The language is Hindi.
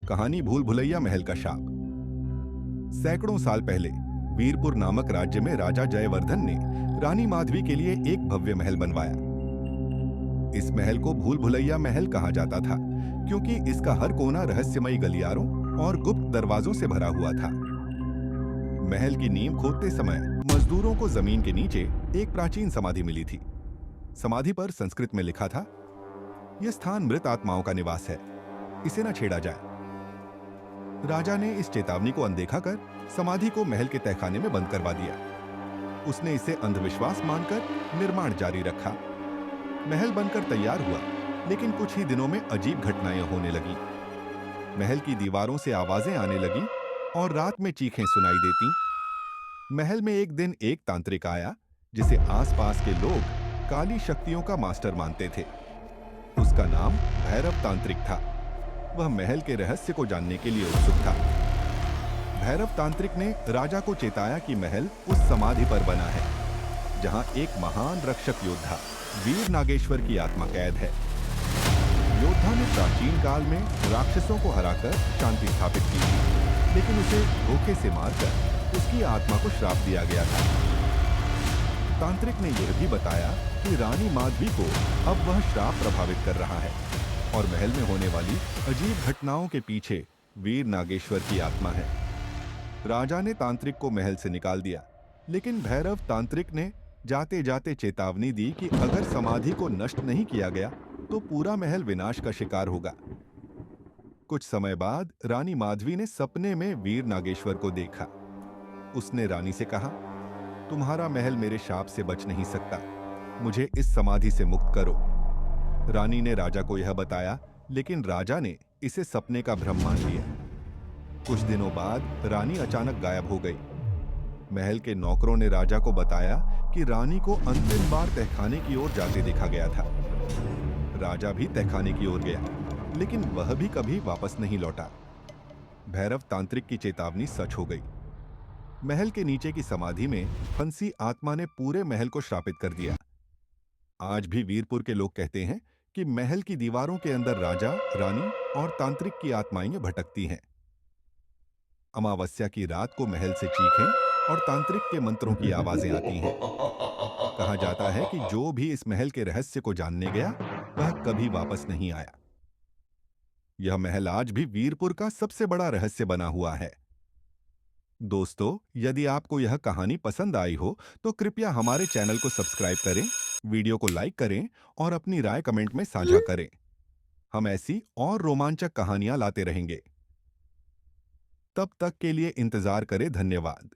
कहानी भूल भुलैया महल का शाप। सैकड़ों साल पहले वीरपुर नामक राज्य में राजा जयवर्धन ने रानी माधवी के लिए एक भव्य महल बनवाया। इस महल को भूल भुलैया महल कहा जाता था क्योंकि इसका हर कोना रहस्यमयी गलियारों और गुप्त दरवाजों से भरा हुआ था। महल की नींव खोदते समय मजदूरों को जमीन के नीचे एक प्राचीन समाधि मिली थी। समाधि पर संस्कृत में लिखा था, यह स्थान मृत आत्माओं का निवास है, इसे न छेड़ा जाए। राजा ने इस चेतावनी को अनदेखा कर समाधि को महल के तहखाने में बंद करवा दिया। उसने इसे अंधविश्वास मानकर निर्माण जारी रखा। महल बनकर तैयार हुआ, लेकिन कुछ ही दिनों में अजीब घटनाएं होने लगी। महल की दीवारों से आवाजें आने लगी और रात में चीखें सुनाई देती। महल में एक दिन एक तांत्रिक आया जिसे आसपास के लोग काली शक्तियों का मास्टर मानते थे। उसका नाम भैरव तांत्रिक था। वह महल के रहस्य को जानने के लिए उत्सुक था। भैरव तांत्रिक ने राजा को चेताया कि महल उस समाधि पर बना है जहां एक महान रक्षक योद्धा वीर नागेश्वर की आत्मा कैद है। योद्धा ने प्राचीन काल में राक्षसों को हराकर शांति स्थापित की थी, लेकिन उसे धोखे से मारकर उसकी आत्मा को श्राप दिया गया था। तांत्रिक ने यह भी बताया कि रानी माधवी को अब वह श्राप प्रभावित कर रहा है और महल में होने वाली अजीब घटनाओं के पीछे वीर नागेश्वर की आत्मा है। राजा ने तांत्रिक को महल से निकाल दिया, लेकिन भैरव तांत्रिक ने जाते जाते चेतावनी दी कि अगर समाधि को नष्ट नहीं किया गया तो पूरा महल विनाश का शिकार होगा। कुछ समय बाद रानी माधवी ने सपने में वीर नागेश्वर को देखा। उसने रानी से कहा, तुम्हारा महल मेरे शाप से बच नहीं सकता, मुझे इस समाधि से मुक्त करो। रानी ने राजा को यह बताया, लेकिन राजा ने इसे सपने का भ्रम मान लिया। कुछ दिनों बाद रानी अचानक गायब हो गई। महल के नौकरों ने राजा को बताया कि रानी को अंतिम बार तहखाने की ओर जाते देखा गया था। राजा भी तहखाने की ओर गया, लेकिन वह भी कभी वापस नहीं लौटा। भैरव तांत्रिक की चेतावनी सच हो गई। महल के नीचे की समाधि में फंसी आत्मा ने पूरे महल को श्रापित कर दिया। आज भी वीरपुर के लोग कहते हैं कि महल की दीवारों के अंदर राजा, रानी और तांत्रिक की आत्माएं भटकती हैं। अमावस्या की रात को महल से चीखें और तांत्रिक के मंत्रों की आवाजें आती हैं। कहा जाता है कि जो भी इस महल के रहस्य को जानने गया वह कभी वापस नहीं आया। यह महल आज भी वीरपुर का सबसे बड़ा रहस्य बना हुआ है। दोस्तों, यदि आपको यह कहानी पसंद आई हो तो कृपया हमारे चैनल को सब्सक्राइब करें, वीडियो को लाइक करें और अपनी राय कमेंट में साझा करें। हम ऐसी और रोमांचक कहानियां लाते रहेंगे। तब तक के लिए इंतजार करें। धन्यवाद।